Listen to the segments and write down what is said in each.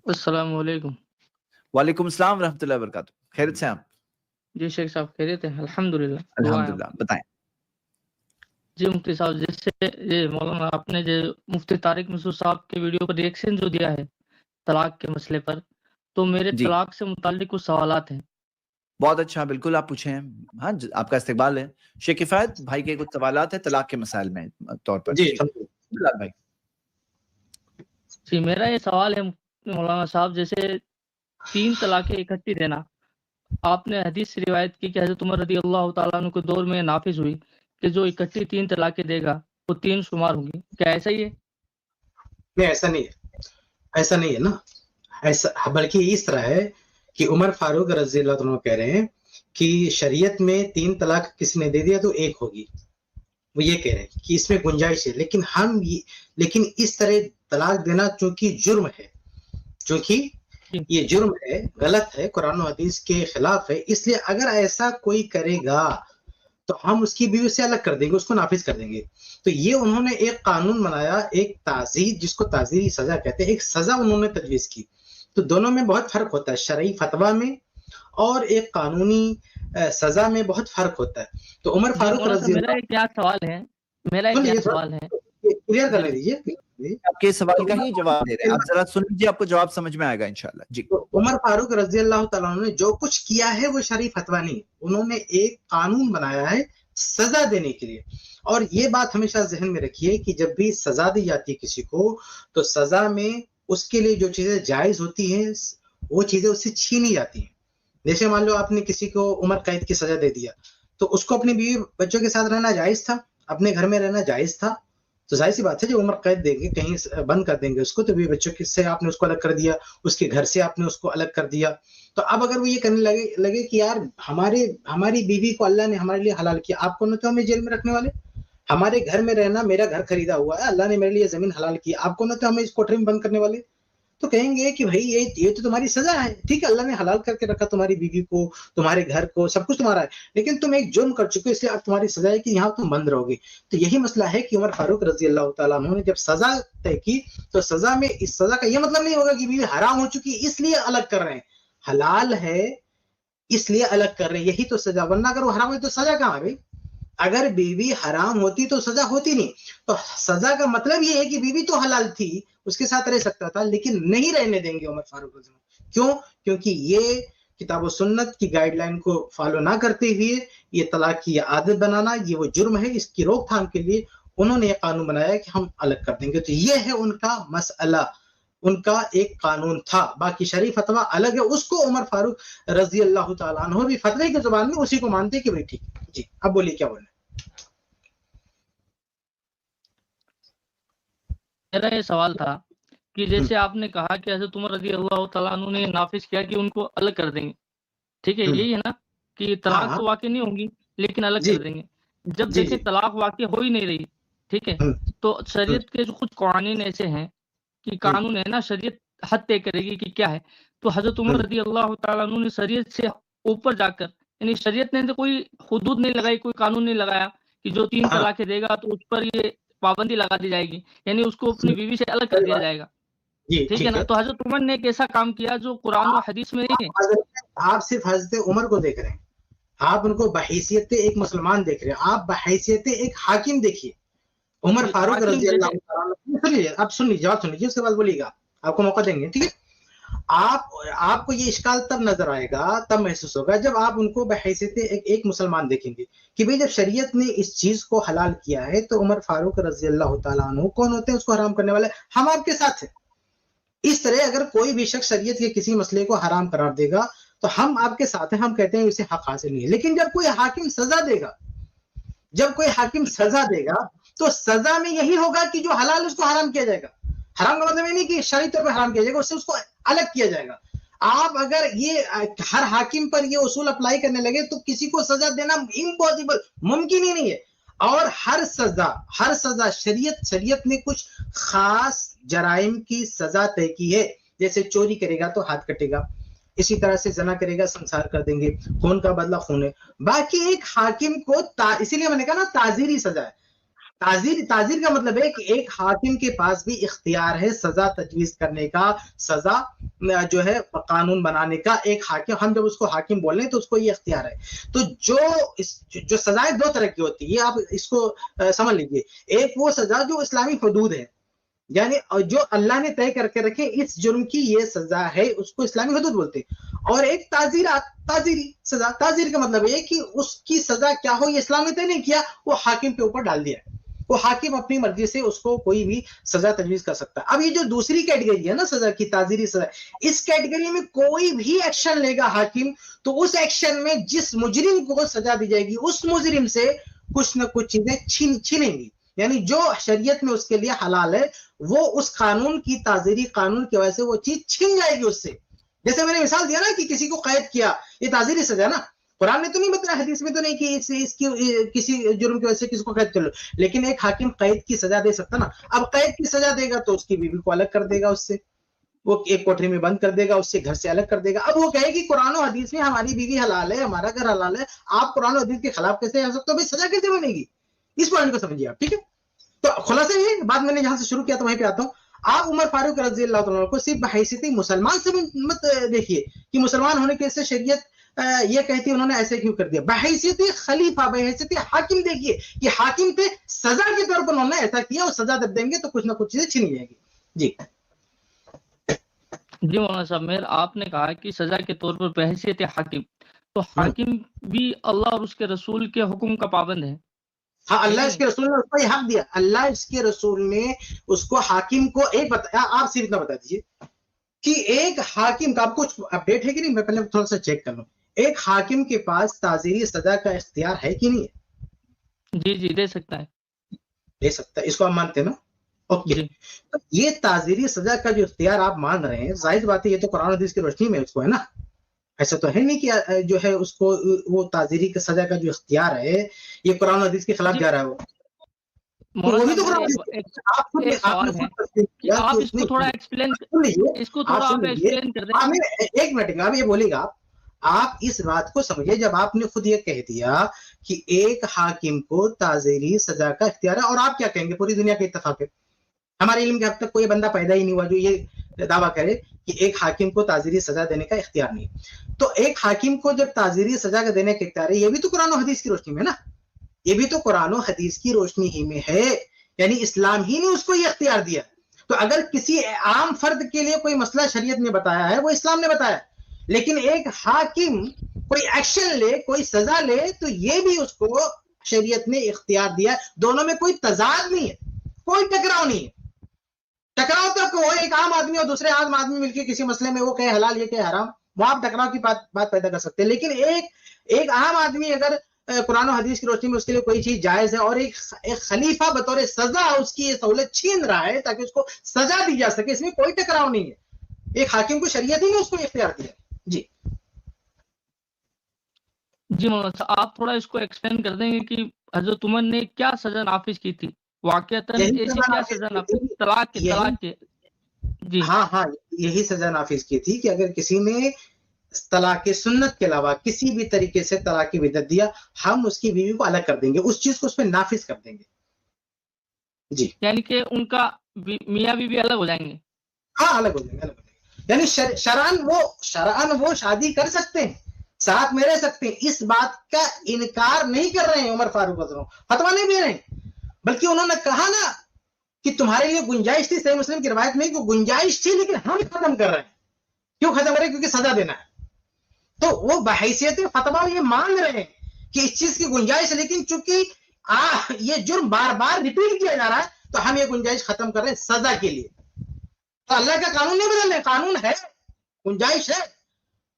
السلام علیکم. وعلیکم السلام ورحمۃ اللہ وبرکاتہ. خیریت سے ہیں آپ؟ جی شیخ صاحب خیریت ہے الحمدللہ. الحمدللہ. بتائیں. جی مفتی صاحب، جیسے یہ مولانا آپ نے جو مفتی طارق مسعود صاحب کے ویڈیو پر ریئیکشن جو دیا ہے طلاق کے مسئلے پر، تو میرے جی طلاق سے متعلق کچھ سوالات ہیں. بہت اچھا، بالکل آپ پوچھیں. ہاں آپ کا استقبال ہے. شیخ کفایت بھائی کے کچھ سوالات ہیں طلاق کے مسائل میں طور پر. جی بلال بھائی. جی میرا یہ سوال ہے مولانا صاحب، جیسے 3 طلاقیں اکٹھی دینا، آپ نے حدیث سے روایت کی کہ حضرت عمر رضی اللہ تعالیٰ عنہ کے دور میں نافذ ہوئی کہ جو اکٹھی 3 طلاقیں دے گا وہ 3 شمار ہوں گی. کیا ایسا ہی ہے؟ نہیں، ایسا نہیں ہے. ایسا نہیں ہے نا. ایسا بلکہ اس طرح ہے کہ عمر فاروق رضی اللہ عنہ کہہ رہے ہیں کہ شریعت میں 3 طلاق کسی نے دے دیا تو 1 ہوگی. وہ یہ کہہ رہے ہیں کہ اس میں گنجائش ہے، لیکن اس طرح طلاق دینا چونکہ جرم ہے، چونکہ یہ جرم ہے، غلط ہے، قرآن و حدیث کے خلاف ہے. اس لیے اگر ایسا کوئی کرے گا تو ہم اس کی بیوی سے الگ کر دیں گے، اس کو نافذ کر دیں گے. تو یہ انہوں نے ایک قانون بنایا، ایک تعزیر، جس کو تعزیری سزا کہتے ہیں، ایک سزا انہوں نے تجویز کی. تو دونوں میں بہت فرق ہوتا ہے، شرعی فتویٰ میں اور ایک قانونی سزا میں بہت فرق ہوتا ہے. تو عمر فاروق رضی اللہ، میرا ایک کیا سوال ہے کلیئر کر لیجیے. آپ کے سوال کا ہی جواب دے رہے ہیں، آپ ذرا سن لیجیے، آپ کو جواب سمجھ میں آئے گا انشاءاللہ. جی. عمر فاروق رضی اللہ تعالیٰ عنہ نے جو کچھ کیا ہے وہ شرعی فتویٰ نہیں، انہوں نے ایک قانون بنایا ہے سزا دینے کے لیے. اور یہ بات ہمیشہ ذہن میں رکھیے کہ جب بھی سزا دی جاتی ہے کسی کو، تو سزا میں اس کے لیے جو چیزیں جائز ہوتی ہیں وہ چیزیں اس سے چھینی جاتی ہیں. جیسے مان لو آپ نے کسی کو عمر قید کی سزا دے دیا، تو اس کو اپنی بیوی بچوں کے ساتھ رہنا جائز تھا، اپنے گھر میں رہنا جائز تھا. تو ظاہر سی بات ہے جو عمر قید دیں گے، کہیں بند کر دیں گے اس کو، تو بیوی بچوں سے آپ نے اس کو الگ کر دیا، اس کے گھر سے آپ نے اس کو الگ کر دیا. تو اب اگر وہ یہ کرنے لگے کہ یار ہماری بیوی کو اللہ نے ہمارے لیے حلال کیا، آپ کو نہ تو ہمیں جیل میں رکھنے والے، ہمارے گھر میں رہنا، میرا گھر خریدا ہوا ہے، اللہ نے میرے لیے زمین حلال کی، آپ کو نہ تو ہمیں اس کوٹری میں بند کرنے والے. تو کہیں گے کہ بھائی یہ تو تمہاری سزا ہے، ٹھیک ہے، اللہ نے حلال کر کے رکھا تمہاری بیوی کو، تمہارے گھر کو، سب کچھ تمہارا ہے، لیکن تم ایک جرم کر چکے، اس لیے اب تمہاری سزا ہے کہ یہاں تم بند رہو گے. تو یہی مسئلہ ہے کہ عمر فاروق رضی اللہ تعالیٰ عنہ نے جب سزا طے کی، تو سزا میں اس سزا کا یہ مطلب نہیں ہوگا کہ بیوی حرام ہو چکی اس لیے الگ کر رہے ہیں، حلال ہے اس لیے الگ کر رہے ہیں، یہی تو سزا. ورنہ اگر وہ حرام ہوئی تو سزا کہاں ہے بھائی؟ اگر بیوی حرام ہوتی تو سزا ہوتی نہیں. تو سزا کا مطلب یہ ہے کہ بیوی تو حلال تھی، اس کے ساتھ رہ سکتا تھا، لیکن نہیں رہنے دیں گے عمر فاروق رضی اللہ. کیوں؟ کیونکہ یہ کتاب و سنت کی گائیڈ لائن کو فالو نہ کرتے ہوئے یہ طلاق کی عادت بنانا، یہ وہ جرم ہے. اس کی روک تھام کے لیے انہوں نے یہ قانون بنایا کہ ہم الگ کر دیں گے. تو یہ ہے ان کا مسئلہ، ان کا ایک قانون تھا. باقی شرعی فتویٰ الگ ہے، اس کو عمر فاروق رضی اللہ تعالیٰ عنہ بھی فتوے کی زبان میں اسی کو مانتے کہ بھائی ٹھیک. جی اب بولیے کیا بولنا. میرا یہ سوال تھا کہ جیسے آپ نے کہا کہ حضرت عمر رضی اللہ تعالیٰ عنہ نے نافذ کیا کہ ان کو الگ کر دیں گے، ٹھیک ہے، یہی ہے نا کہ طلاق تو واقع نہیں ہوگی لیکن الگ کر دیں گے. جب دیکھیں طلاق واقع ہو ہی نہیں رہی، ٹھیک ہے، تو شریعت کے جو کچھ قوانین ایسے ہیں کہ قانون ہے نا، شریعت حد طے کرے گی کہ کیا ہے. تو حضرت عمر رضی اللہ تعالیٰ عنہ نے شریعت سے اوپر جا کر، یعنی شریعت نے تو کوئی حدود نہیں لگائی، کوئی قانون نہیں لگایا کہ جو 3 طلاقیں دے گا تو اس پر یہ پابندی لگا دی جائے گی، یعنی اس کو اپنی بیوی سے الگ کر دیا جائے گا، ٹھیک ہے نا. تو حضرت عمر نے ایک ایسا کام کیا جو قرآن و حدیث میں نہیں ہے. آپ صرف حضرت عمر کو دیکھ رہے ہیں، آپ ان کو بحیثیت ایک مسلمان دیکھ رہے ہیں، آپ بحیثیت ایک حاکم دیکھیے. عمر فاروق رضی اللہ عنہ، آپ سن لیجیے، جواب سن لیجیے، اس کے بعد بولیے گا، آپ کو موقع دیں گے، ٹھیک ہے. آپ کو یہ اشکال تب نظر آئے گا، تب محسوس ہوگا جب آپ ان کو بحیثیت ایک مسلمان دیکھیں گے کہ بھئی جب شریعت نے اس چیز کو حلال کیا ہے تو عمر فاروق رضی اللہ تعالیٰ عنہ کون ہوتے ہیں اس کو حرام کرنے والے؟ ہم آپ کے ساتھ ہیں. اس طرح اگر کوئی بھی شخص شریعت کے کسی مسئلے کو حرام قرار دے گا تو ہم آپ کے ساتھ ہیں، ہم کہتے ہیں اسے حق حاصل نہیں ہے. لیکن جب کوئی حاکم سزا دے گا، جب کوئی حاکم سزا دے گا تو سزا میں یہی ہوگا کہ جو حلال اس کو حرام کیا جائے گا. حرام کا مطلب یہ نہیں کہ شرعی طور پہ حرام کیا جائے گا، اس کو الگ کیا جائے گا. آپ اگر یہ ہر حاکم پر یہ اصول اپلائی کرنے لگے تو کسی کو سزا دینا امپاسبل، ممکن ہی نہیں ہے. اور ہر سزا شریعت نے کچھ خاص جرائم کی سزا طے کی ہے. جیسے چوری کرے گا تو ہاتھ کٹے گا، اسی طرح سے زنا کرے گا سنسار کر دیں گے، خون کا بدلہ خون ہے. باقی ایک حاکم کو اسی لیے میں نے کہا نا تعزیری سزا ہے. تعزیر کا مطلب ہے کہ ایک حاکم کے پاس بھی اختیار ہے سزا تجویز کرنے کا، سزا جو ہے قانون بنانے کا ایک حاکم، ہم جب اس کو حاکم بول رہے ہیں تو اس کو یہ اختیار ہے. تو جو سزائیں دو طرح کی ہوتی ہے، آپ اس کو سمجھ لیجیے. ایک وہ سزا جو اسلامی حدود ہے، یعنی جو اللہ نے طے کر کے رکھے اس جرم کی یہ سزا ہے، اس کو اسلامی حدود بولتے ہیں. اور ایک تعزیری سزا. تعزیر کا مطلب یہ کہ اس کی سزا کیا ہو یہ اسلام نے طے نہیں کیا، وہ حاکم کے اوپر ڈال دیا. وہ حاکم اپنی مرضی سے اس کو کوئی بھی سزا تجویز کر سکتا ہے. اب یہ جو دوسری کیٹیگری ہے نا سزا کی، تعزیری سزا، اس کیٹیگری میں کوئی بھی ایکشن لے گا حاکم تو اس ایکشن میں جس مجرم کو سزا دی جائے گی اس مجرم سے کچھ نہ کچھ چیزیں چھینیں گی. یعنی جو شریعت میں اس کے لیے حلال ہے وہ اس قانون کی، تعزیری قانون کی وجہ سے وہ چیز چھین جائے گی اس سے. جیسے میں نے مثال دیا نا کہ کسی کو قید کیا، یہ تعزیری سزا ہے نا. قرآن نے تو نہیں بتایا، حدیث میں تو نہیں کہ اس کی کسی جرم کی وجہ سے کسی کو قید کر لو، لیکن ایک حاکم قید کی سزا دے سکتا نا. اب قید کی سزا دے گا تو اس کی بیوی کو الگ کر دے گا، اس سے وہ ایک کوٹری میں بند کر دے گا، اس سے گھر سے الگ کر دے گا. اب وہ کہے کہ قرآن و حدیث میں ہماری بیوی حلال ہے، ہمارا گھر حلال ہے، آپ قرآن و حدیث کے خلاف کیسے آ سکتے ہو؟ بھائی سزا کیسے بنے گی؟ اس پوائنٹ کو سمجھیے آپ. ٹھیک ہے، تو خلاصہ یہ بات میں نے جہاں سے شروع کیا تو وہیں پہ آتا ہوں. آپ عمر فاروق رضی اللہ عنہ کو صرف بحیثیت مسلمان سے مت دیکھیے کہ مسلمان ہونے کے سے شریعت یہ کہتی ہے انہوں نے ایسے کیوں کر دیا. بحیثیت خلیفہ، بحیثیت حاکم دیکھیے کہ حاکم تھے، سزا کے طور پر انہوں نے ایسا کیا، اور سزا جب دیں گے تو کچھ نہ کچھ چیزیں چھینی جائیں گی. جی جی مولانا صاحب میر، آپ نے کہا کہ سزا کے طور پر بحیثیت حاکم، تو حاکم بھی اللہ اور اس کے رسول کے حکم کا پابند ہے. ہاں، اللہ اس کے رسول نے اس کو یہ حق دیا. اللہ اس کے رسول نے اس کو حاکم کو ایک آپ صرف اتنا بتا دیجیے کہ ایک حاکم کا، آپ کچھ اپڈیٹ ہے کہ نہیں؟ میں پہلے تھوڑا سا چیک کر لوں. ایک حاکم کے پاس تعزیری سزا کا اختیار ہے کہ نہیں ہے؟ جی جی دے سکتا ہے، دے سکتا ہے. اس کو آپ مانتے ہیں نا؟ اوکے. تو یہ تعزیری سزا کا جو اختیار آپ مان رہے ہیں، ظاہر بات ہے یہ تو قرآن حدیث کی روشنی میں اس کو ہے نا. ایسا تو ہے نہیں کہ جو ہے اس کو وہ تعزیری کی سزا کا جو اختیار ہے یہ قرآن حدیث کے خلاف جا رہا ہے. وہ بھی تو قرآن حدیث ایک منٹ آپ یہ بولے گا. آپ اس بات کو سمجھے جب آپ نے خود یہ کہہ دیا کہ ایک حاکم کو تعزیری سزا کا اختیار ہے، اور آپ کیا کہیں گے؟ پوری دنیا کے اتفاق ہے، ہمارے علم کے اب تک کوئی بندہ پیدا ہی نہیں ہوا جو یہ دعویٰ کرے کہ ایک حاکم کو تعزیری سزا دینے کا اختیار نہیں. تو ایک حاکم کو جب تعزیری سزا کا دینے کا اختیار ہے، یہ بھی تو قرآن و حدیث کی روشنی میں نا، یہ بھی تو قرآن و حدیث کی روشنی ہی میں ہے. یعنی اسلام ہی نے اس کو یہ اختیار دیا. تو اگر کسی عام فرد کے لیے کوئی مسئلہ شریعت نے بتایا ہے وہ اسلام نے بتایا، لیکن ایک حاکم کوئی ایکشن لے، کوئی سزا لے، تو یہ بھی اس کو شریعت نے اختیار دیا. دونوں میں کوئی تضاد نہیں ہے، کوئی ٹکراؤ نہیں ہے. ٹکراؤ تک وہ ایک عام آدمی اور دوسرے عام آدمی مل کے کسی مسئلے میں وہ کہے حلال یہ کہ حرام، وہ آپ ٹکراؤ کی بات پیدا کر سکتے ہیں. لیکن ایک عام آدمی اگر قرآن و حدیث کی روشنی میں اس کے لیے کوئی چیز جائز ہے اور ایک خلیفہ بطور سزا اس کی یہ سہولت چھین رہا ہے تاکہ اس کو سزا دی جا سکے، اس میں کوئی ٹکراؤ نہیں ہے. ایک حاکم کو شریعت ہی نے اس کو اختیار دیا. جی جی مولانا صاحب آپ تھوڑا اس کو ایکسپلین کر دیں گے کہ حضرت عمر نے کیا سزا نافذ کی تھی واقعتاً؟ ایسی کیا سزا نافذ؟ طلاق کے جی ہاں یہی سزا نافذ کی تھی کہ اگر کسی نے طلاق سنت کے علاوہ کسی بھی طریقے سے طلاق کی بدعت دیا، ہم اس کی بیوی کو الگ کر دیں گے، اس چیز کو اس پہ نافذ کر دیں گے. جی یعنی کہ ان کا میاں بیوی الگ ہو جائیں گے؟ ہاں الگ ہو جائیں گے. یعنی شرعاً وہ شادی کر سکتے ہیں، ساتھ میں رہ سکتے ہیں. اس بات کا انکار نہیں کر رہے ہیں عمر فاروق رضی اللہ عنہ، فتویٰ نہیں دے رہے ہیں، بلکہ انہوں نے کہا نا کہ تمہارے لیے گنجائش تھی. صحیح مسلم کی روایت میں کہ گنجائش تھی لیکن ہم ختم کر رہے ہیں. کیوں ختم کر رہے ہیں؟ کیونکہ سزا دینا ہے. تو وہ بحیثیت فتویٰ یہ مان رہے ہیں کہ اس چیز کی گنجائش ہے، لیکن چونکہ یہ جرم بار بار ریپیٹ کیا جا رہا ہے تو ہم یہ گنجائش ختم کر رہے ہیں سزا کے لیے. تو اللہ کا قانون نہیں بدل رہے، قانون ہے، گنجائش ہے،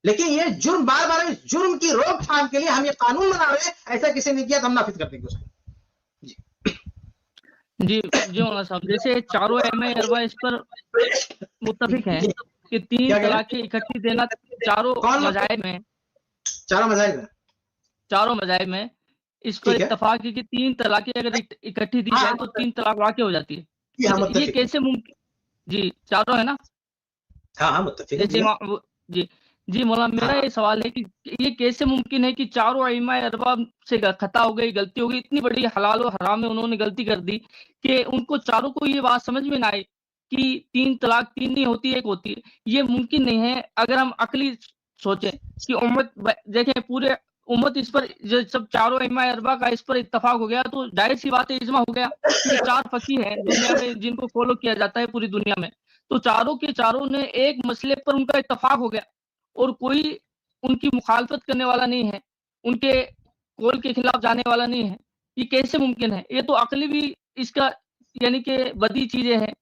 لیکن یہ جرم بار بار جرم کی روک تھام کے لیے ہم یہ قانون بنا رہے ہیں. ایسا کسی نے کیا تو ہم نافذ کر دیں گے اس کو. جی مولانا صاحب جیسے چاروں ائمہ اربعہ اس پر متفق ہیں کہ 3 طلاقیں اکٹھی دینا چاروں مذاہب میں اس پر اتفاق ہے کہ 3 طلاقیں اگر اکٹھی دی جائے تو 3 طلاق واقع ہو جاتی ہے. یہ کیسے ممکن؟ جی چاروں ہے نا؟ ہاں متفق. جی مولانا میرا یہ سوال ہے کہ یہ کیسے ممکن ہے کہ چاروں ائمہ اربعہ سے خطا ہو گئی، غلطی ہو گئی، اتنی بڑی حلال و حرام میں انہوں نے غلطی کر دی کہ ان کو چاروں کو یہ بات سمجھ میں نہ آئی کہ 3 طلاق 3 نہیں ہوتی 1 ہوتی ہے، یہ ممکن نہیں ہے۔ اگر ہم عقلی سوچیں کہ امت دیکھیں پورے امت اس پر سب چاروں ائمہ اربعہ کا اس پر اتفاق ہو گیا تو ظاہر سی بات ہے اجماع ہو گیا کہ 4 فقیہ ہیں دنیا میں جن کو فالو کیا جاتا ہے پوری دنیا میں، تو چاروں کے چاروں نے ایک مسئلے پر ان کا اتفاق ہو گیا اور کوئی ان کی مخالفت کرنے والا نہیں ہے، ان کے قول کے خلاف جانے والا نہیں ہے۔ یہ کیسے ممکن ہے؟ یہ تو عقلی بھی اس کا یعنی کہ بدی چیزیں ہیں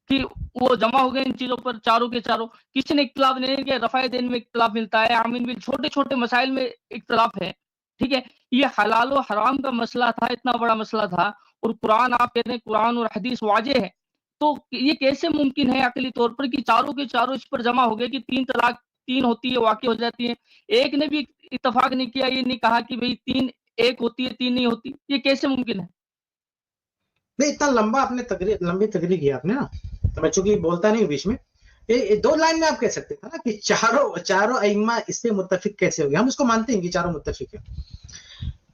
کہ وہ جمع ہو گئے ان چیزوں پر چاروں کے چاروں، کسی نے اختلاف نہیں ہے کہ رفع دین میں اختلاف ملتا ہے، آمین بھی چھوٹے چھوٹے مسائل میں اختلاف ہے، ٹھیک ہے۔ یہ حلال و حرام کا مسئلہ تھا، اتنا بڑا مسئلہ تھا، اور قرآن آپ کہتے ہیں قرآن اور حدیث واضح ہے، تو یہ کیسے ممکن ہے عقلی طور پر کہ چاروں کے چاروں اس پر جمع ہو گئے کہ 3 طلاق 3 ہوتی ہے، واقع ہو جاتی ہے، ایک نے بھی اتفاق نہیں کیا، یہ نہیں کہا کہ بھئی 3 1 ہوتی ہے 3 نہیں ہوتی، یہ کیسے ممکن ہے؟ نہیں اتنا لمبا آپ نے لمبی تقریر کی آپ نے نا، تو میں چونکہ بولتا نہیں ہوں بیچ میں، 2 لائن میں آپ کہہ سکتے تھے نا کہ چاروں ائمہ اس سے متفق کیسے ہو گئے، ہم اس کو مانتے ہیں کہ چاروں متفق ہیں،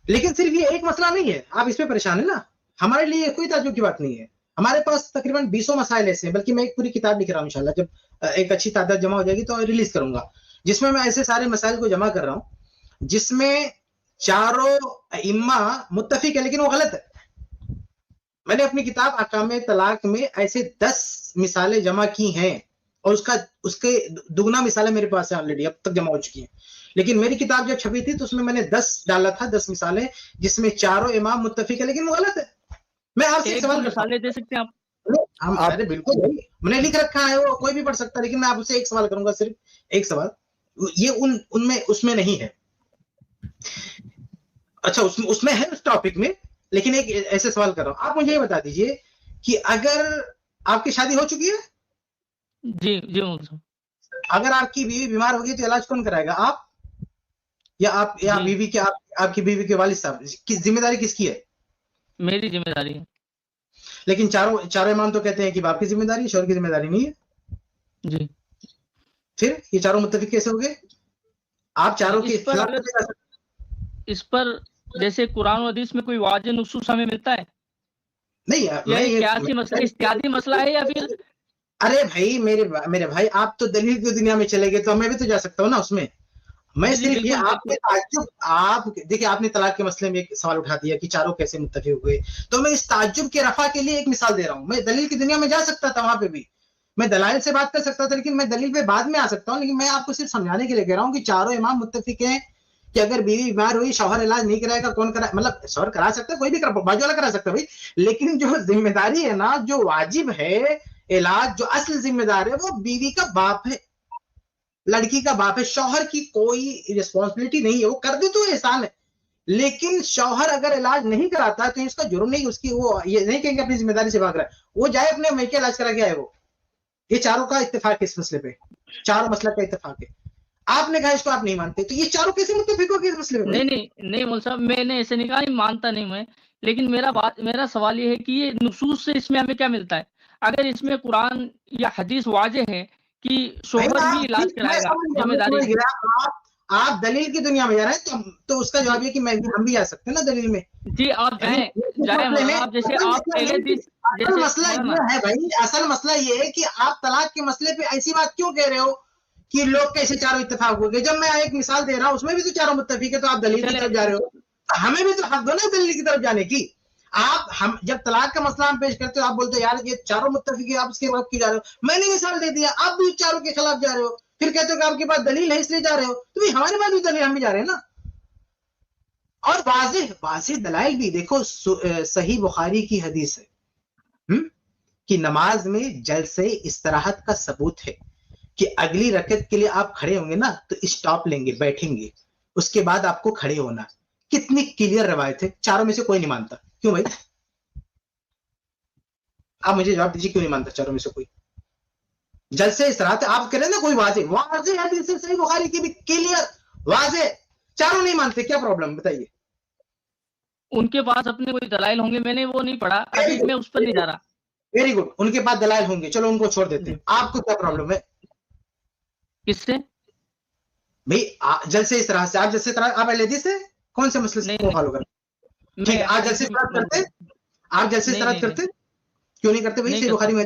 لیکن صرف یہ ایک مسئلہ نہیں ہے، آپ اس پہ پریشان ہیں نا، ہمارے لیے کوئی تعجب کی بات نہیں ہے، ہمارے پاس تقریباً 20 مسائل ایسے ہیں، بلکہ میں ایک پوری کتاب لکھ رہا ہوں انشاءاللہ، جب ایک اچھی تعداد جمع ہو جائے گی تو ریلیز کروں گا، جس میں ایسے سارے مسائل کو جمع کر رہا ہوں جس میں چاروں ائمہ متفق ہے لیکن وہ غلط ہے۔ میں نے اپنی کتاب احکام طلاق میں ایسے 10 مثالیں جمع کی ہیں، اور اس کے دگنا مثالیں میرے پاس ہیں آلریڈی، اب تک جمع ہو چکی ہیں، لیکن میری کتاب جب چھپی تھی تو اس میں نے 10 ڈالا تھا، 10 مثالیں جس میں چاروں امام متفق ہے لیکن وہ غلط ہے۔ میں آپ سے ایک سوال مثالیں دے سکتے ہیں آپ؟ بالکل میں نے لکھ رکھا ہے، وہ کوئی بھی پڑھ سکتا ہے، لیکن میں آپ سے ایک سوال کروں گا، صرف ایک سوال، یہ ان میں اس میں نہیں ہے، اچھا اس میں ہے اس ٹاپک میں، لیکن ایک ایسے سوال کر رہا ہوں، آپ مجھے یہ بتا دیجئے کہ اگر آپ کی شادی ہو چکی ہے، جی اگر آپ کی بیوی بیمار ہوگی تو علاج کون کرائے گا، آپ یا بیوی کے آپ کی بیوی کے والد صاحب، ذمہ داری کس کی ہے؟ میری ذمہ داری ہے۔ لیکن چاروں امام تو کہتے ہیں کہ باپ کی ذمہ داری، شوہر کی ذمہ داری نہیں ہے، جی پھر یہ چاروں متفق کیسے ہو گئے؟ آپ چاروں کے اس پر جیسے قرآن و حدیث میں کوئی واضح نصوص ہمیں ملتا ہے؟ نہیں، کیاسی مسئلہ اجتہادی مسئلہ ہے یا پھر؟ ارے بھائی میرے بھائی، آپ تو دلیل کی دنیا میں چلے گئے تو میں بھی تو جا سکتا ہوں نا اس میں، میں صرف یہ آپ دیکھیں، آپ نے طلاق کے مسئلے میں ایک سوال اٹھا دیا کہ چاروں کیسے متفق ہوئے، تو میں اس تعجب کے رفع کے لیے ایک مثال دے رہا ہوں، میں دلیل کی دنیا میں جا سکتا تھا، وہاں پہ بھی میں دلائل سے بات کر سکتا تھا، لیکن میں دلیل پہ بعد میں آ سکتا ہوں، لیکن میں آپ کو صرف سمجھانے کے لیے کہہ رہا ہوں کہ چاروں امام متفق ہیں کہ اگر بیوی بیمار ہوئی، شوہر علاج نہیں کرائے گا، کون کرائے؟ مطلب شوہر کرا سکتا ہے، کوئی بھی باجو والا کرا سکتا ہے بھائی، لیکن جو ذمہ داری ہے نا، جو واجب ہے علاج، جو اصل ذمہ دار ہے وہ بیوی کا باپ ہے، لڑکی کا باپ ہے، شوہر کی کوئی رسپانسبلٹی نہیں ہے، وہ کر دے تو احسان ہے، لیکن شوہر اگر علاج نہیں کراتا تو اس کا جرم نہیں، اس کی وہ یہ نہیں کہیں گے اپنی ذمہ داری سے بھاگ رہا ہے، وہ جائے اپنے میکے علاج کرا کے آئے۔ وہ یہ چاروں کا اتفاق ہے، اس مسئلے پہ چاروں مسئلہ کا اتفاق ہے، آپ نے کہا اس کو آپ نہیں مانتے، تو یہ چاروں کیسے متفق ہو گئے اس مسئلے پہ؟ نہیں مول صاحب، میں نے ایسے نہیں کہا، مانتا نہیں میں، لیکن میرا سوال یہ ہے کہ یہ نصوص سے اس میں ہمیں کیا ملتا ہے؟ اگر اس میں قرآن یا حدیث واضح ہے کہ شوہر بھی علاج کرائے گا، ذمہ داری، آپ دلیل کی دنیا میں جا رہے ہیں تو اس کا جواب یہ کہ ہم بھی آ سکتے ہیں نا دلیل میں۔ جی آپ جائیں آپ جیسے آپ پہلے مسئلہ یہ ہے بھائی، اصل مسئلہ یہ ہے کہ آپ طلاق کے مسئلے پہ ایسی بات کیوں کہہ رہے ہو کہ لوگ کیسے چاروں اتفاق ہو گئے؟ جب میں ایک مثال دے رہا ہوں اس میں بھی تو چاروں متفق ہے، تو آپ دلیل کی طرف جا رہے ہو، ہمیں بھی تو حق دو نا دلیل کی طرف جانے کی۔ ہم جب طلاق کا مسئلہ ہم پیش کرتے ہو، آپ بولتے ہو یار یہ چاروں متفق ہے، آپ اس کے خلاف کیوں جا رہے ہو؟ میں نے مثال دے دیا، آپ بھی چاروں کے خلاف جا رہے ہو، پھر کہتے ہو کہ آپ کے پاس دلیل ہے اس لیے جا رہے ہو، تو ہمارے پاس بھی دلیل، ہم بھی جا رہے ہیں نا، اور واضح دلائل بھی دیکھو، صحیح بخاری کی حدیث ہے کہ نماز میں جلسے استراحت کا ثبوت ہے کہ اگلی رکعت کے لیے آپ کھڑے ہوں گے نا تو اسٹاپ لیں گے، بیٹھیں گے، اس کے بعد آپ کو کھڑے ہونا۔ کتنی کلیئر روایت ہے، چاروں میں سے کوئی نہیں مانتا، کیوں بھائی؟ آپ مجھے جواب دیجیے، کیوں نہیں مانتا چاروں میں سے کوئی؟ جلسے استراحت آپ کہہ رہے ہیں نا کوئی واضح حدیث ہے، صحیح بخاری کی بھی کلیئر واضح، چاروں نہیں مانتے، کیا پرابلم بتائیے؟ ان کے پاس اپنے کوئی دلائل ہوں گے، میں نے وہ نہیں پڑھا، ابھی میں اس پر نہیں جا رہا۔ ویری گڈ، ان کے پاس دلائل ہوں گے، چلو ان کو چھوڑ دیتے ہیں، آپ کو کیا پرابلم ہے؟ کس سے بھائی؟ جلسے استراحت سے، آپ جلسے استراحت آپ اہل حدیث سے کون سے مسئلے سے فالو کرتے؟ ٹھیک ہے، آپ جلسے استراحت کرتے، آپ جلسے استراحت کرتے کیوں نہیں کرتے بھائی؟ صحیح بخاری میں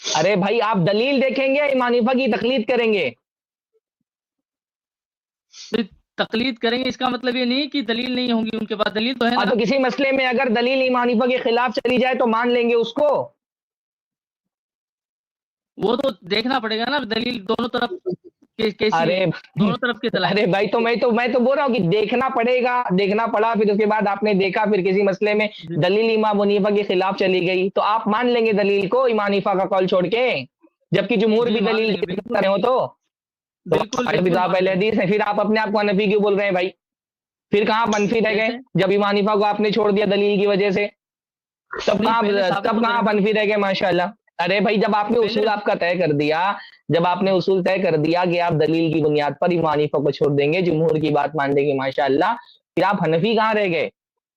ارے بھائی آپ دلیل دیکھیں گے امام حنیفہ کی تقلید کریں گے؟ تقلید کریں گے اس کا مطلب یہ نہیں کہ دلیل نہیں ہوں گی ان کے پاس، دلیل تو ہے نا. تو کسی مسئلے میں اگر دلیل امام حنیفہ کے خلاف چلی جائے تو مان لیں گے اس کو؟ وہ تو دیکھنا پڑے گا نا دلیل دونوں طرف کیسی ہے، دونوں طرف کی دلائل. ارے بھائی تو میں تو بول رہا ہوں کہ دیکھنا پڑے گا، دیکھنا پڑا، پھر اس کے بعد آپ نے دیکھا پھر کسی مسئلے میں دلیل امام حنیفہ کے خلاف چلی گئی تو آپ مان لیں گے دلیل کو امام حنیفہ کا قول چھوڑ کے، جبکہ جمہور بھی دلیل کرے ہو تو پہلے حدیث ہے. پھر آپ اپنے آپ کو حنفی کیوں بول رہے ہیں بھائی؟ پھر کہاں منفی رہ گئے جب امام حنیفہ کو آپ نے چھوڑ دیا دلیل کی وجہ سے؟ تب کہاں منفی رہ گئے؟ ماشاءاللہ. ارے بھائی جب آپ نے اصول آپ کا طے کر دیا، جب آپ نے اصول طے کر دیا کہ آپ دلیل کی بنیاد پر امام حنیفہ کو چھوڑ دیں گے، جمہور کی بات مان دیں گے، ماشاءاللہ، پھر آپ حنفی کہاں رہ گئے؟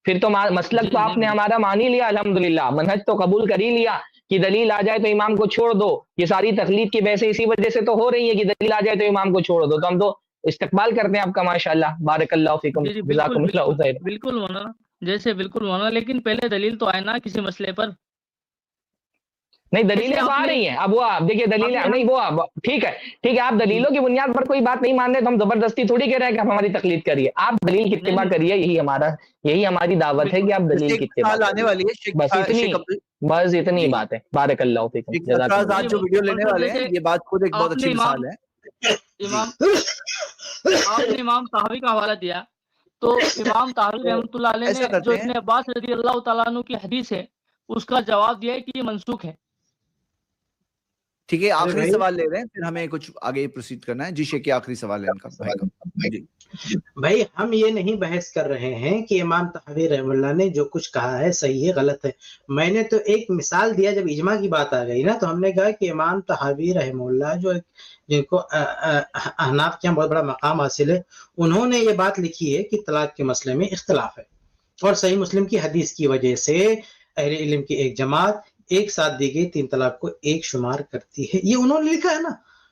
پھر تو مسلک تو آپ نے ہمارا مان ہی لیا، الحمدللہ منہج تو قبول کر ہی لیا کہ دلیل آ جائے تو امام کو چھوڑ دو. یہ ساری تقلید کی بحثیں اسی وجہ سے تو ہو رہی ہے کہ دلیل آ جائے تو امام کو چھوڑ دو. تو ہم تو استقبال کرتے ہیں آپ کا، ماشاءاللہ، بارک اللہ فیکم، جزاکم اللہ خیر. بالکل ہونا جیسے بالکل ہونا، لیکن پہلے دلیل تو آئے نا کسی مسئلے پر. نہیں دلیلیں تو آ رہی ہیں، اب وہ دیکھیے دلیلیں نہیں، وہ ٹھیک ہے آپ دلیلوں کی بنیاد پر کوئی بات نہیں مان رہے تو ہم زبردستی تھوڑی کہہ رہے ہیں کہ آپ ہماری تقلید کریے. آپ دلیل کی اتباع کریے، یہی ہماری دعوت ہے کہ آپ دلیل کی اتباع کریے. بس اتنی بات ہے. بارک اللہ فیکم. آج جو ویڈیو لینے والے ہیں یہ بات خود ایک بہت اچھی مثال ہے. آپ نے امام طحاوی کا حوالہ دیا تو امام طحاوی رحمۃ اللہ علیہ نے جو ابن عباس رضی اللہ تعالیٰ عنہ کی حدیث ہے اس کا جواب دیا ہے کہ یہ منسوخ ہے. ٹھیک ہے آخری سوال لے رہے ہیں پھر ہمیں کچھ آگے پروسیڈ کرنا ہے. جی شیخ آخری سوال ہے ان کا جی. بھائی ہم یہ نہیں بحث کر رہے ہیں کہ امام طحاوی رحمہ اللہ نے جو کچھ کہا ہے صحیح ہے غلط ہے. میں نے تو ایک مثال دیا، جب اجماع کی بات آ گئی نا تو ہم نے کہا کہ امام طحاوی رحمہ اللہ جو جن کو احناف کے بہت بڑا مقام حاصل ہے، انہوں نے یہ بات لکھی ہے کہ طلاق کے مسئلے میں اختلاف ہے، اور صحیح مسلم کی حدیث کی وجہ سے اہل علم کی ایک جماعت ایک ساتھ دی گئی 3 طلاق کو ایک شمار کرتی ہے. یہ انہوں نے لکھا ہے نا،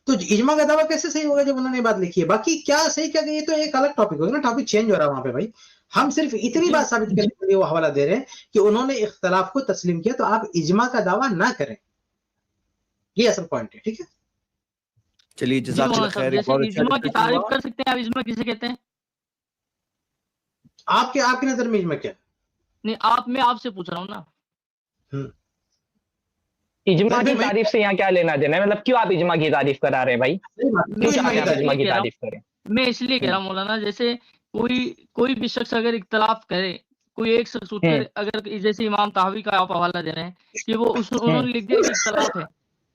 تو اجماع کا دعویٰ کیسے صحیح ہوگا جب انہوں نے بات لکھی ہے؟ باقی کیا صحیح کیا یہ تو ایک الگ ٹاپک ہوگا نا، ٹاپک چینج ہو رہا ہے وہاں پہ. بھائی ہم صرف اتنی بات ثابت کرنے کے لیے وہ حوالہ دے رہے ہیں کہ انہوں نے اختلاف کو تسلیم کیا، تو آپ اجماع کا دعویٰ نہ کریں، یہ اصل پوائنٹ ہے. ٹھیک ہے چلیے جزاک اللہ خیر. اجماع کی تعریف کر سکتے ہیں آپ؟ اجماع کسے کہتے ہیں آپ کی نظر میں اجماع کیا؟ نہیں میں آپ سے پوچھ رہا ہوں نا. اجماع کی تعریف سے یہاں کیا لینا دینا ہے؟ مطلب کیوں آپ اجماع کی تعریف کرا رہے ہیں بھائی؟ کیوں چاہتے ہیں آپ اجماع کی تعریف کریں؟ میں اس لیے کہہ رہا ہوں مولانا، جیسے کوئی بھی شخص اگر اختلاف کرے، کوئی ایک شخص اٹھ کر اگر جیسے امام طحاوی کا آپ حوالہ دے رہے ہیں کہ وہ انہوں نے لکھ دیا کہ اختلاف ہے،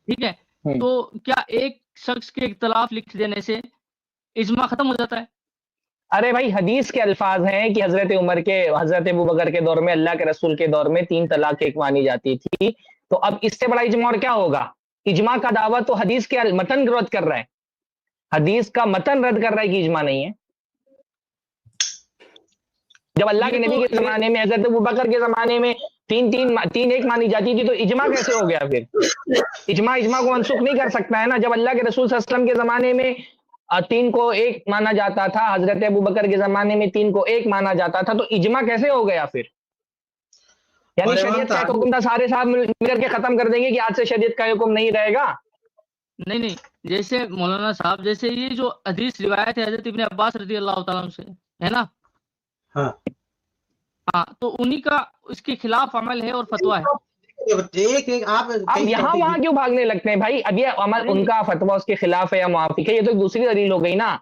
ٹھیک ہے، تو کیا ایک شخص کے اختلاف لکھ دینے سے اجماع ختم ہو جاتا ہے؟ ارے بھائی حدیث کے الفاظ ہیں کہ حضرت ابوبکر کے دور میں، اللہ کے رسول کے دور میں 3 طلاق ایک مانی جاتی تھی. تو اب اس سے بڑا اجماع اور کیا ہوگا؟ اجماع کا دعویٰ تو حدیث کے متن رد کر رہا ہے، حدیث کا متن رد کر رہا ہے کہ اجماع نہیں ہے. جب اللہ کے نبی کے زمانے میں، حضرت ابوبکر کے زمانے میں 3 ایک مانی جاتی تھی تو اجماع کیسے ہو گیا؟ پھر اجماع کو منسوخ نہیں کر سکتا ہے نا. جب اللہ کے رسول صلی اللہ علیہ وسلم کے زمانے میں 3 کو 1 مانا جاتا تھا، حضرت ابوبکر کے زمانے میں 3 کو 1 مانا جاتا تھا، تو اجماع کیسے ہو گیا پھر؟ یعنی شریعت کا حکم تھا سارے صاحب مل کر کے ختم کر دیں گے کہ آج سے شریعت کا حکم نہیں رہے گا؟ نہیں، جیسے مولانا صاحب جیسے یہ جو حدیث روایت ہے حضرت ابن عباس رضی اللہ تعالیٰ عنہ سے ہے نا، ہاں تو انہی کا اس کے خلاف عمل ہے اور فتویٰ ہے. آپ یہاں وہاں کیوں بھاگنے لگتے ہیں بھائی؟ اب یہ عمل ان کا فتویٰ اس کے خلاف ہے یا موافق ہے، یہ تو دوسری دلیل ہو گئی نا.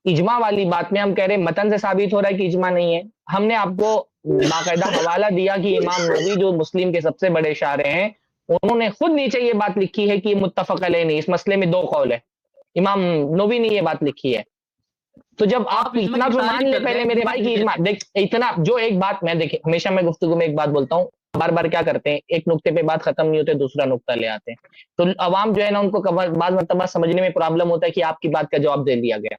اجماع والی بات میں ہم کہہ رہے ہیں متن سے ثابت ہو رہا ہے کہ اجماع نہیں ہے. ہم نے آپ کو باقاعدہ حوالہ دیا کہ امام نووی جو مسلم کے سب سے بڑے شارح ہیں، انہوں نے خود نیچے یہ بات لکھی ہے کہ یہ متفق علیہ نہیں، اس مسئلے میں 2 قول ہے. امام نووی نے یہ بات لکھی ہے. تو جب آپ اتنا تو مان لیں پہلے میرے بھائی کی اجماع دیکھ اتنا جو ایک بات میں دیکھیں ہمیشہ میں گفتگو میں ایک بات بولتا ہوں، بار بار کیا کرتے ہیں ایک نقطے پہ بات ختم نہیں ہوتے دوسرا نقطہ لے آتے ہیں، تو عوام جو ہے نا ان کو بعض مرتبہ سمجھنے میں پرابلم ہوتا ہے کہ آپ کی بات کا جواب دے دیا گیا.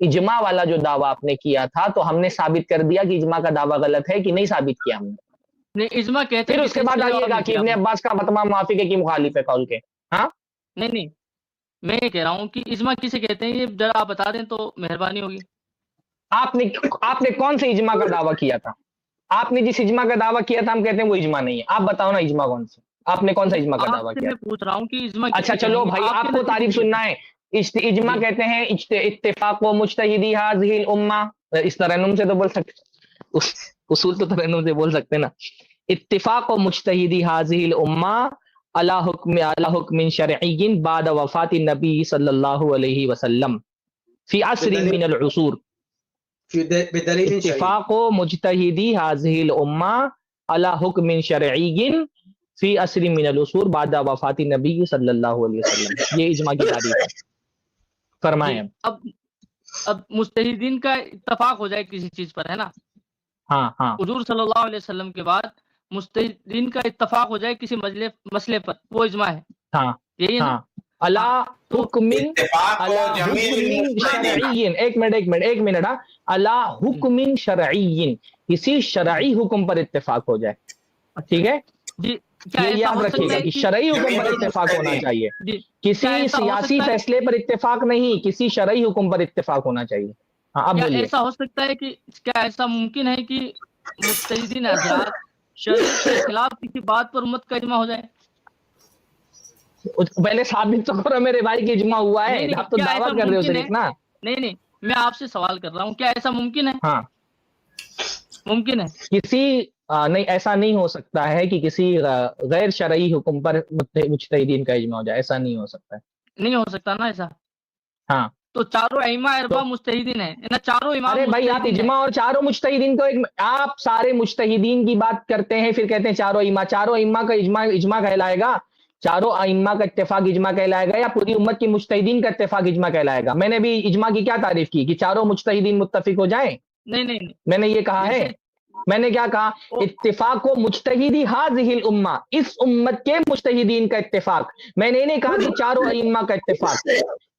اجماع والا جو دعویٰ آپ نے کیا تھا تو ہم نے ثابت کر دیا کہ اجماع کا دعویٰ غلط ہے کہ نہیں ثابت کیا ہم نے. اجماع کہتے ہیں پھر اس کے بعد آئیے گا کہ ابن عباس کا فتویٰ موافق ہے کہ مخالف ہے قول کے. ہاں نہیں میں یہ کہہ رہا ہوں کہ اجماع کسے کہتے ہیں، یہ ذرا آپ بتا دیں تو مہربانی ہوگی. آپ نے کون سے اجماع کا دعویٰ کیا تھا؟ آپ نے جس اجماع کا دعویٰ کیا تھا ہم کہتے ہیں وہ اجماع نہیں ہے. آپ بتاؤ نا اجماع کون سے؟ آپ نے کون سا اجماع کا آپ دعویٰ سے کیا؟ میں پوچھ رہا ہوں کہ اجماع اچھا چلو بھائی آپ کو تعریف سننا ہے. اجماع کہتے ہیں اتفاق و مجتہدی هذه الامہ. اس ترنم سے تو بول سکتے، اصول تو ترنم سے بول سکتے نا. اتفاق و مجتہدی هذه الامہ علی حکم شرعی بعد وفات النبی صلی اللہ علیہ وسلم فی عصر من العصور. بدلیل شرعی. اتفاق و مجتہدی هذه الامہ علی حکم شرعی فی عصر من العصور بعد وفات نبی صلی اللہ علیہ وسلم. یہ اجماع کی تعریف ہے. فرمائیں. اب مجتہدین کا اتفاق ہو جائے کسی چیز پر، ہے نا. ہاں ہاں حضور صلی اللہ علیہ وسلم کے بعد مجتہدین کا اتفاق ہو جائے کسی مسئلے پر، وہ اجماع ہے. ہاں یہی ہے نا. اللہ حکم اتفاق و جمیل شرعی. ایک منٹ اللہ حکم شرعی، کسی شرعی حکم پر اتفاق ہو جائے. ٹھیک ہے جی. کیا یہ ایسا یاد ہو رکھیے سکتا گا ہے کہ کہ شرعی حکم پر اتفاق ہونا چاہیے. جی کسی کیا ایسا ہو سیاسی سکتا ہے؟ فیصلے پر اتفاق نہیں، کسی شرعی حکم پر اتفاق ہونا چاہیے. ہاں اب کیا بولیے. ایسا ہو سکتا ہے کہ کیا ایسا ممکن ہے کہ مجتہدین حضرات شریعت کے خلاف کسی بات پر امت کا اجماع ہو جائے؟ پہلے ثابت تو کرو میرے بھائی کہ اجماع ہوا ہے. آپ تو کیا دعویٰ ایسا کر رہے ہو ممکن ہے؟ صرف نا. نہیں میں آپ سے سوال کر رہا ہوں، کیا ایسا ممکن ہے؟ ہاں ممکن ہے. کسی نہیں، ایسا نہیں ہو سکتا ہے کہ کسی غیر شرعی حکم پر مجتہدین کا اجماع ہو جائے. ایسا نہیں ہو سکتا ہے. نہیں ہو سکتا نا ایسا. ہاں تو چاروں ائمہ اربعہ مجتہدین ہیں نا، چاروں امام ارے بھائی آپ مجتہدین ہیں. اجماع اور چاروں مجتہدین کو آپ سارے مجتہدین کی بات کرتے ہیں، پھر کہتے ہیں چاروں ائمہ کا اجماع کہلائے گا. چاروں ائمہ کا اتفاق اجماع کہلائے گا یا پوری امت کی مجتہدین کا اتفاق اجماع کہلائے گا؟ میں نے بھی اجماع کی کیا تعریف کی کہ چاروں مجتہدین متفق ہو جائیں. نہیں میں نے یہ کہا ہے. میں نے کیا کہا؟ اتفاق و مجتہدی هذه الامہ، اس امت کے مجتہدین کا اتفاق. میں نے نہیں کہا کہ چاروں ائمہ کا اتفاق.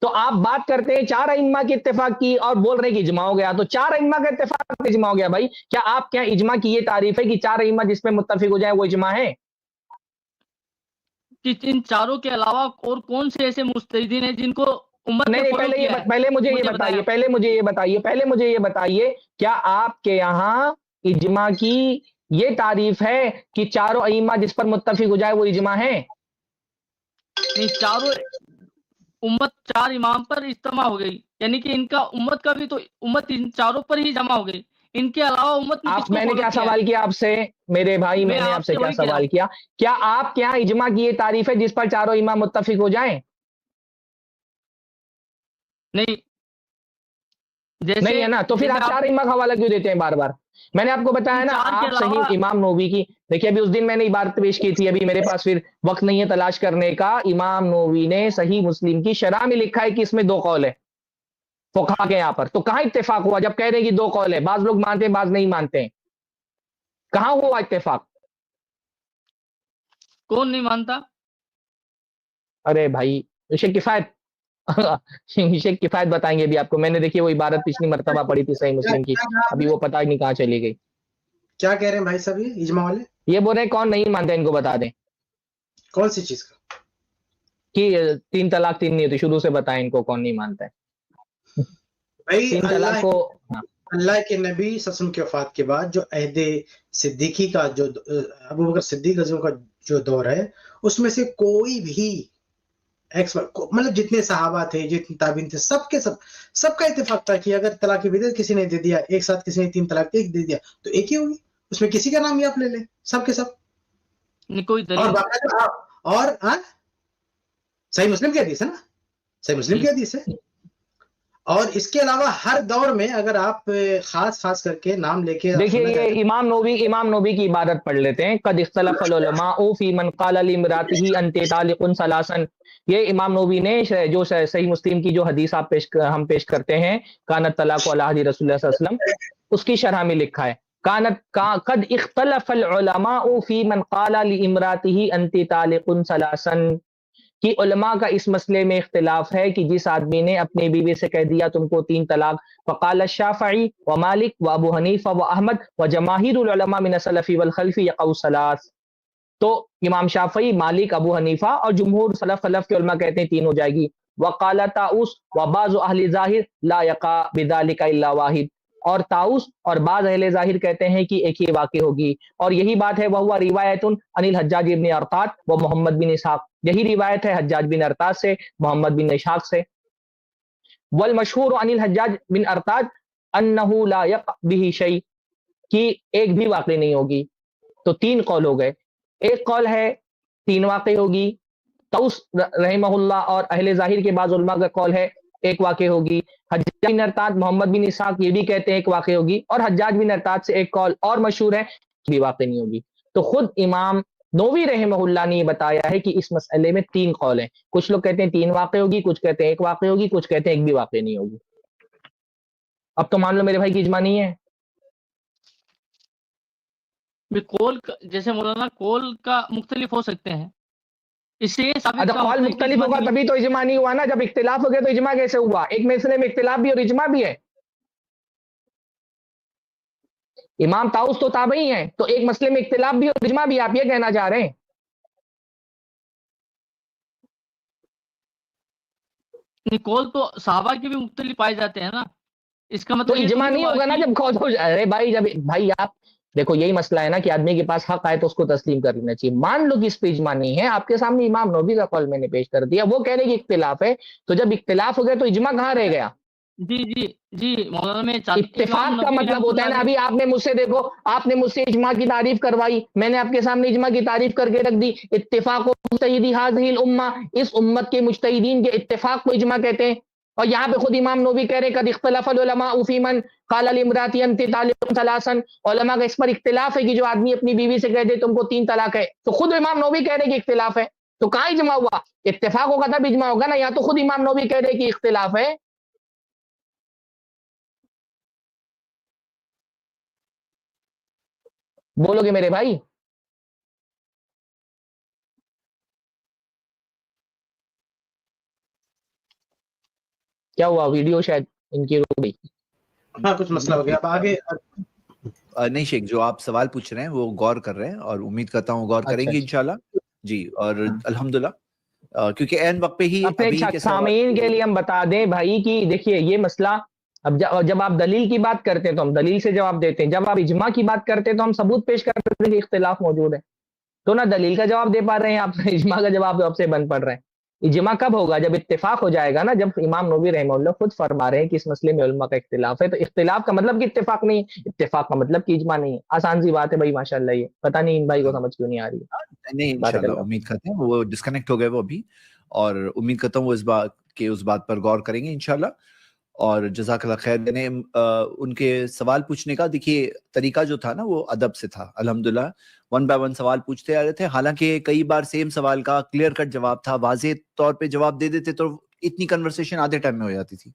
تو آپ بات کرتے ہیں چار ائمہ کے اتفاق کی اور بول رہے ہیں کہ اجماع ہو گیا. تو چار ائمہ کا اتفاق اجماع ہو گیا. بھائی کیا آپ کیا اجماع کی یہ تعریف ہے کہ چار ائمہ جس پہ متفق ہو جائے وہ اجماع ہے؟ کہ ان چاروں کے علاوہ اور کون سے ایسے مجتہدین ہیں جن کو امت نے نہیں فالو کیا ہے؟ پہلے مجھے یہ بتائیے کیا آپ کے یہاں اجماع کی یہ تعریف ہے کہ چاروں ائمہ جس پر متفق ہو جائے وہ اجماع ہے؟ نہیں، چاروں امت چار امام پر اجتماع ہو گئی، یعنی کہ ان کا امت کا بھی تو امت ان چاروں پر ہی جمع ہو گئی. ان کے علاوہ امت نے کس کو میں نے فالو کیا کیا ہے؟ سوال کیا آپ سے میرے بھائی؟ میں نے آپ سے کیا سوال کیا؟ کیا آپ کے یہاں اجماع کی یہ تعریف ہے جس پر چاروں امام متفق ہو جائیں؟ نہیں نہیں ہے نا. تو پھر آپ چار ائمہ کا حوالہ کیوں دیتے ہیں بار بار؟ میں نے آپ کو بتایا نا آپ صحیح امام نووی کی دیکھیے. ابھی اس دن میں نے عبارت پیش کی تھی، ابھی میرے پاس پھر وقت نہیں ہے تلاش کرنے کا. امام نووی نے صحیح مسلم کی شرح میں لکھا ہے کہ اس میں دو قول ہے فقہا کے یہاں پر. تو کہاں اتفاق ہوا جب کہہ رہے ہیں کہ دو قول ہے؟ بعض لوگ مانتے ہیں بعض نہیں مانتے ہیں. کہاں ہوا اتفاق؟ کون نہیں مانتا؟ ارے بھائی شیخ کفایت بتائیں گے ابھی آپ کو. میں نے دیکھیے وہ عبارت پچھلی مرتبہ پڑھی تھی صحیح مسلم کی، ابھی وہ پتہ نہیں کہاں چلی گئی. کیا کہہ رہے ہیں بھائی صاحب یہ اجماع والے؟ یہ بول رہے ہیں کون نہیں مانتے، ان کو بتا دیں کون سی چیز کا؟ کہ 3 طلاق 3 نہیں ہوتی. شروع سے بتائیں ان کو کون نہیں مانتا ہے. بھائی 3 طلاق کو اللہ کے نبی صلی اللہ علیہ وسلم کی وفات کے بعد جو عہد صدیقی کا جو ابو بکر صدیق رضی اللہ عنہ کا جو دور ہے، اس میں سے کوئی بھی مطلب جتنے صحابہ تھے جتنے تابعین تھے سب کا اتفاق تھا کہ اگر طلاق بدعت کسی نے دے دیا ایک ساتھ، کسی نے 3 طلاق ایک دے دیا تو ایک ہی ہوگی. اس میں کسی کا نام ہی آپ لے لیں، سب کے سب. کوئی دلیل اور صحیح مسلم کی حدیث ہے نا، صحیح مسلم کی حدیث ہے. اور اس کے علاوہ ہر دور میں اگر آپ خاص کر کے نام لے کے دیکھیے یہ امام نووی کی عبارت پڑھ لیتے ہیں. قد اختلف العلماء فی من قال لامرأته انت طالق ثلاثا. یہ امام نووی نے جو صحیح مسلم کی جو حدیث ہم پیش کرتے ہیں کانت طلاق علی عہد رسول اللہ صلی اللہ علیہ وسلم، اس کی شرح میں لکھا ہے قد اختلف العلماء فی من قال لامرأته انت طالق ثلاثا، کہ علماء کا اس مسئلے میں اختلاف ہے کہ جس آدمی نے اپنی بیوی سے کہہ دیا تم کو 3 طلاق. فقال الشافعی ومالک وابو حنیفہ واحمد وجماہیر العلماء من السلف والخلف یقع الثلاث. تو امام شافعی، مالک، ابو حنیفہ اور جمہور خلف کے علماء کہتے ہیں 3 ہو جائے گی. وقال طاؤس وبعض اہل ظاہر لا یقع بذلک الا واحد. اور طاؤس اور بعض اہل ظاہر کہتے ہیں کہ ایک ہی واقع ہوگی، اور یہی بات ہے وہ روایت عن الحجاج بن ارطاد و محمد بن اسحاق، یہی روایت ہے حجاج بن ارطاد سے، محمد بن اسحاق سے۔ والمشہور عن الحجاج بن ارطاد انہ لا یقع به شیء، کہ ایک بھی واقع نہیں ہوگی۔ تو تین قول ہو گئے، ایک قول ہے تین واقع ہوگی، طاؤس رحمہ اللہ اور اہل ظاہر کے بعض علماء کا قول ہے ایک واقع ہوگی، حجاج بن ارطاد محمد بن اسحاق یہ بھی کہتے ہیں ایک واقع ہوگی، اور حجاج بن ارطاد سے ایک قول اور مشہور ہے کہ بھی واقع نہیں ہوگی۔ تو خود امام نووی رحمہ اللہ نے یہ بتایا ہے کہ اس مسئلے میں تین قول ہیں، کچھ لوگ کہتے ہیں تین واقع ہوگی، کچھ کہتے ہیں ایک واقع ہوگی، کچھ کہتے ہیں ایک بھی واقع نہیں ہوگی۔ اب تو مان لو میرے بھائی کی اجماع نہیں ہے۔ کول جیسے مولانا کول کا مختلف ہو سکتے ہیں، اس سے یہ ثابت کیا قول ہوتا ہے کہ مختلف اجماع ہوگا نہیں تبھی تو اجماع نہیں ہوا نا، جب اختلاف ہو گیا تو اجماع کیسے ہوا؟ ایک مسئلے میں اختلاف بھی اور اجماع بھی ہے۔ امام طاؤس تو تابعی ہیں، تو ایک مسئلے میں اختلاف بھی اور اجماع بھی، آپ یہ کہنا چاہ رہے ہیں؟ کول تو صحابہ کے بھی مختلف پائے جاتے ہیں نا، اس کا تو مطلب یہ اجماع تھوڑی نہیں ہوا ہوگا نا کہ جب قول ہو جائے۔ ارے بھائی جب بھائی آپ دیکھو یہی مسئلہ ہے نا کہ آدمی کے پاس حق آئے تو اس کو تسلیم کر لینا چاہیے۔ مان لو کہ اس پہ اجماع نہیں ہے، آپ کے سامنے امام نووی کا قول میں نے پیش کر دیا، وہ کہہ رہے کہ اختلاف ہے، تو جب اختلاف ہو گیا تو اجماع کہاں رہ گیا؟ جی مولانا میں اتفاق کا مطلب ہوتا ہے نا، ابھی آپ نے مجھ سے دیکھو، آپ نے مجھ سے اجماع کی تعریف کروائی، میں نے آپ کے سامنے اجماع کی تعریف کر کے رکھ دی۔ اتفاق و مجتہدی هذه الامہ، اس امت کے مجتہدین کے اتفاق کو اجماع کہتے ہیں۔ اور یہاں پہ خود امام نووی کہہ رہے قد اختلف العلماء فی من قال لامرأة انت طالق ثلاثا، علماء کا اس پر اختلاف ہے کہ جو آدمی اپنی بیوی سے کہہ دے تم کو 3 طلاق ہے، تو خود امام نووی کہہ رہے کہ اختلاف ہے، تو کہاں اجماع ہوا؟ اتفاق ہوگا تب اجماع ہوگا نا، یا تو خود امام نووی کہہ رہے کہ اختلاف ہے۔ بولو گے میرے بھائی؟ کیا ہوا؟ ویڈیو شاید ان کی رک گئی۔ ہاں کچھ مسئلہ ہو گیا، اب آگے نہیں شیخ، جو آپ سوال پوچھ رہے ہیں وہ غور کر رہے ہیں اور امید کرتا ہوں غور کریں گے انشاءاللہ جی، اور الحمدللہ کیونکہ عین وقت پہ ہی اپنے سامعین کے لیے ہم بتا دیں بھائی کہ دیکھیے یہ مسئلہ، اب جب آپ دلیل کی بات کرتے ہیں تو ہم دلیل سے جواب دیتے ہیں، جب آپ اجماع کی بات کرتے ہیں تو ہم ثبوت پیش کرتے ہیں کہ اختلاف موجود ہے، تو نہ دلیل کا جواب دے پا رہے ہیں آپ، اجماع کا جواب آپ سے بن پڑ رہے ہیں۔ اجماع کب ہوگا؟ جب اتفاق ہو جائے گا نا، جب امام نووی رحمہ اللہ خود فرما رہے ہیں کہ اس مسئلے میں علماء کا اختلاف ہے، تو اختلاف کا مطلب کہ اتفاق نہیں، اتفاق کا مطلب کہ اجماع نہیں ہے۔ آسان سی بات ہے بھائی، ماشاءاللہ، یہ پتہ نہیں ان بھائی کو سمجھ کیوں نہیں آ رہی ہے۔ نہیں انشاءاللہ امید کرتے ہیں وہ ڈسکنیکٹ ہو گئے وہ ابھی، اور امید کرتا ہوں وہ اس بات پر غور کریں گے انشاءاللہ، اور جزاک اللہ خیر۔ یعنی ان کے سوال پوچھنے کا دیکھیے طریقہ جو تھا نا وہ ادب سے تھا، الحمدللہ 1 بائی 1 سوال پوچھتے آ رہے تھے، حالانکہ کئی بار سیم سوال کا کلیئر کٹ جواب تھا، واضح طور پہ جواب دے دیتے تو اتنی کنورسیشن آدھے ٹائم میں ہو جاتی تھی،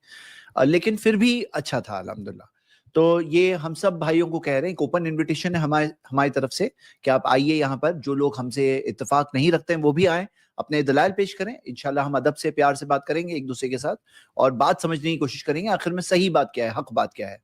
لیکن پھر بھی اچھا تھا الحمدللہ۔ تو یہ ہم سب بھائیوں کو کہہ رہے ہیں کہ اوپن انویٹیشن ہے ہماری طرف سے کہ آپ آئیے یہاں پر، جو لوگ ہم سے اتفاق نہیں رکھتے ہیں وہ بھی آئیں، اپنے دلائل پیش کریں، انشاءاللہ ہم ادب سے پیار سے بات کریں گے ایک دوسرے کے ساتھ، اور بات سمجھنے کی کوشش کریں گے آخر میں صحیح بات کیا ہے، حق بات کیا ہے۔